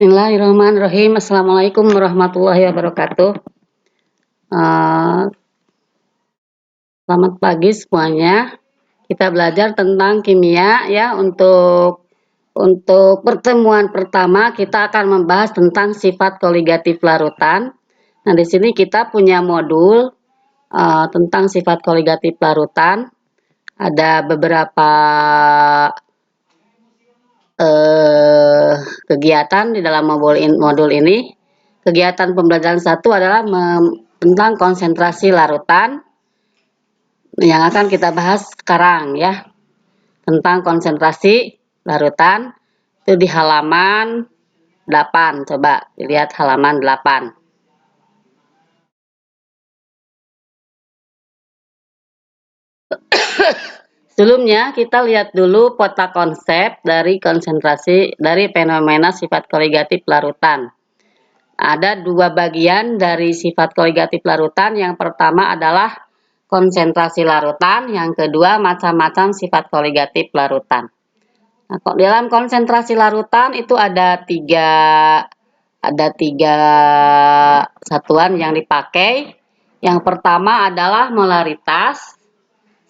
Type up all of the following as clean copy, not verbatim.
Bismillahirrahmanirrahim. Assalamualaikum warahmatullahi wabarakatuh. Selamat pagi semuanya. Kita belajar tentang kimia ya. Untuk pertemuan pertama kita akan membahas tentang sifat koligatif larutan. Nah, di sini kita punya modul tentang sifat koligatif larutan. Ada beberapa kegiatan di dalam modul ini. Kegiatan pembelajaran satu adalah tentang konsentrasi larutan yang akan kita bahas sekarang ya, tentang konsentrasi larutan. Itu di halaman 8, coba lihat halaman 8. Sebelumnya kita lihat dulu peta konsep dari fenomena sifat koligatif larutan. Ada dua bagian dari sifat koligatif larutan. Yang pertama adalah konsentrasi larutan, yang kedua macam-macam sifat koligatif larutan. Nah, dalam konsentrasi larutan itu ada tiga satuan yang dipakai. Yang pertama adalah molaritas,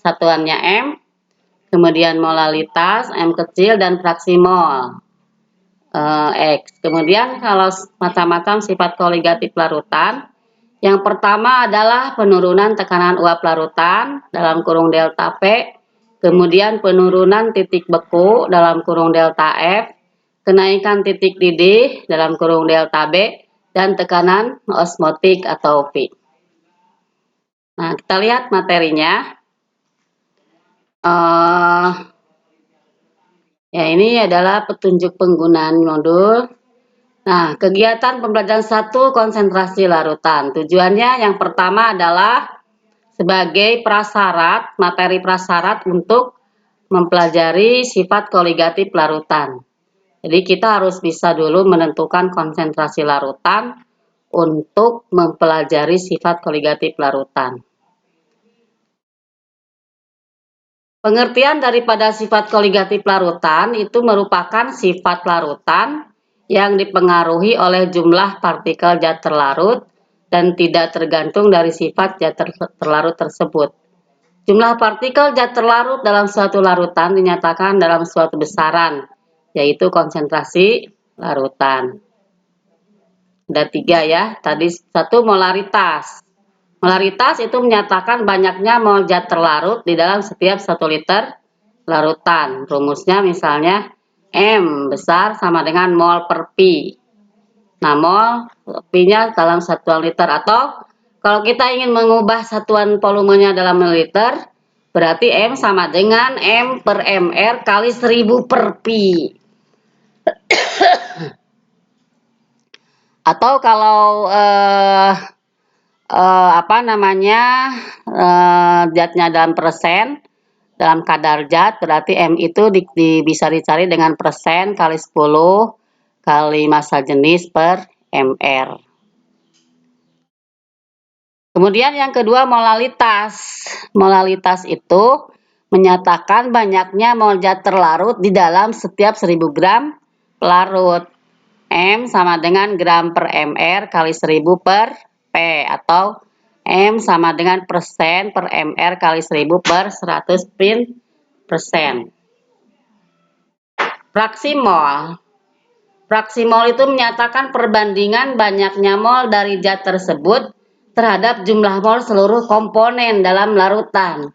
satuannya M, kemudian molalitas M kecil, dan fraksi mol X. Kemudian kalau macam-macam sifat koligatif larutan, yang pertama adalah penurunan tekanan uap larutan dalam kurung delta P, kemudian penurunan titik beku dalam kurung delta F, kenaikan titik didih dalam kurung delta B, dan tekanan osmotik atau V. Nah, kita lihat materinya. Ya, ini adalah petunjuk penggunaan modul. Nah, kegiatan pembelajaran 1 konsentrasi larutan. Tujuannya yang pertama adalah sebagai materi prasyarat untuk mempelajari sifat koligatif larutan. Jadi kita harus bisa dulu menentukan konsentrasi larutan untuk mempelajari sifat koligatif larutan. Pengertian daripada sifat koligatif larutan itu merupakan sifat larutan yang dipengaruhi oleh jumlah partikel zat terlarut dan tidak tergantung dari sifat zat terlarut tersebut. Jumlah partikel zat terlarut dalam suatu larutan dinyatakan dalam suatu besaran, yaitu konsentrasi larutan. Ada 3 ya, tadi 1 molaritas. Molaritas itu menyatakan banyaknya mol zat terlarut di dalam setiap 1 liter larutan. Rumusnya misalnya M besar sama dengan mol per Pi. Nah, mol Pi-nya dalam satuan liter, atau kalau kita ingin mengubah satuan volumenya dalam mililiter, berarti M sama dengan M per MR kali 1000 per Pi. Atau kalau zatnya dalam persen, dalam kadar zat, berarti M itu bisa dicari dengan persen kali 10 kali massa jenis per MR. Kemudian yang kedua molalitas. Molalitas itu menyatakan banyaknya mol zat terlarut di dalam setiap 1000 gram larut. M sama dengan gram per MR kali 1000 per P, atau M sama dengan persen per MR kali 1000 per 100 persen. Fraksi mol. Fraksi mol itu menyatakan perbandingan banyaknya mol dari zat tersebut terhadap jumlah mol seluruh komponen dalam larutan.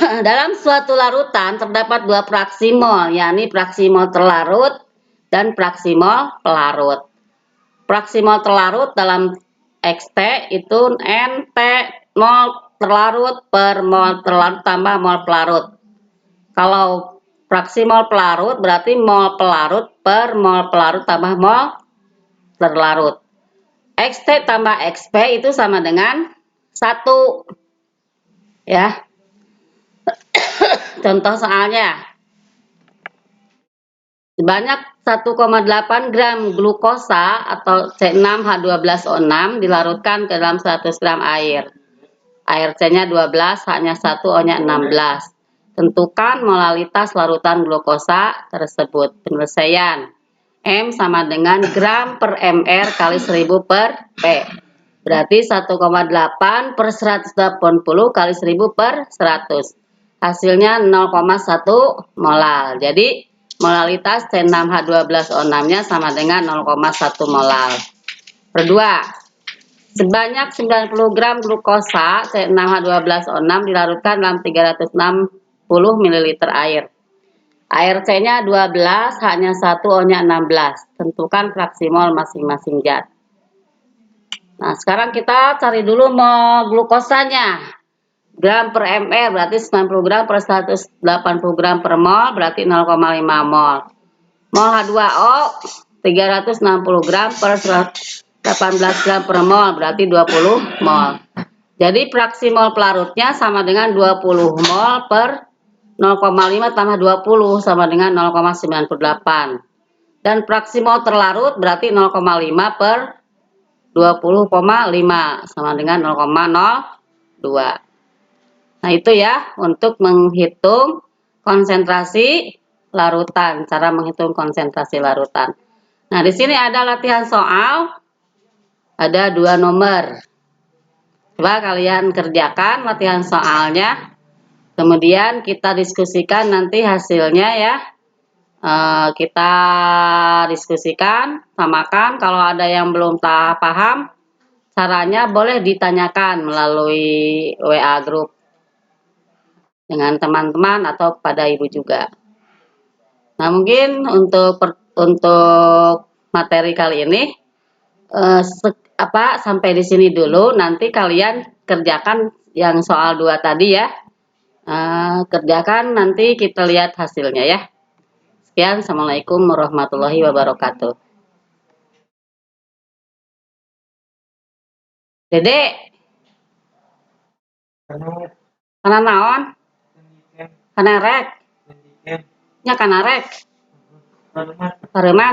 Dalam suatu larutan terdapat 2 fraksi mol, yakni fraksi mol terlarut dan fraksi mol pelarut. Fraksi mol terlarut dalam XT itu NT mol terlarut per mol terlarut tambah mol pelarut. Kalau fraksi mol pelarut berarti mol pelarut per mol pelarut tambah mol terlarut. XT tambah XP itu sama dengan 1. Ya. Contoh soalnya. Sebanyak 1,8 gram glukosa atau C6H12O6 dilarutkan ke dalam 100 gram air. Air C-nya 12, H-nya 1, O-nya 16. Tentukan molalitas larutan glukosa tersebut. Penyelesaian. M sama dengan gram per mR kali 1000 per P. Berarti 1,8 per 180 kali 1000 per 100. Hasilnya 0,1 molar. Jadi molalitas C6H12O6-nya sama dengan 0,1 molar. Kedua, sebanyak 90 gram glukosa C6H12O6 dilarutkan dalam 360 ml air. Air C-nya 12, H-nya 1, O-nya 16. Tentukan fraksi mol masing-masing zat. Nah, sekarang kita cari dulu mol glukosanya. Gram per ml berarti 90 gram per 180 gram per mol berarti 0,5 mol. Mol H2O 360 gram per 18 gram per mol berarti 20 mol. Jadi fraksi mol pelarutnya sama dengan 20 mol per 0,5 tambah 20 sama dengan 0,98. Dan fraksi mol terlarut berarti 0,5 per 20,5 sama dengan 0,02. Nah, itu ya untuk menghitung konsentrasi larutan, cara menghitung konsentrasi larutan. Nah, di sini ada latihan soal, ada 2 nomor. Coba kalian kerjakan latihan soalnya, kemudian kita diskusikan nanti hasilnya ya. Kita diskusikan, samakan. Kalau ada yang belum paham, caranya boleh ditanyakan melalui WA grup dengan teman-teman atau pada ibu juga. Nah, mungkin untuk materi kali ini sampai di sini dulu. Nanti kalian kerjakan yang soal 2 tadi ya. Kerjakan, nanti kita lihat hasilnya ya. Sekian, assalamualaikum warahmatullahi wabarakatuh. Dedek, kana naon? Kana rek. Nya kana rek. Pareuman.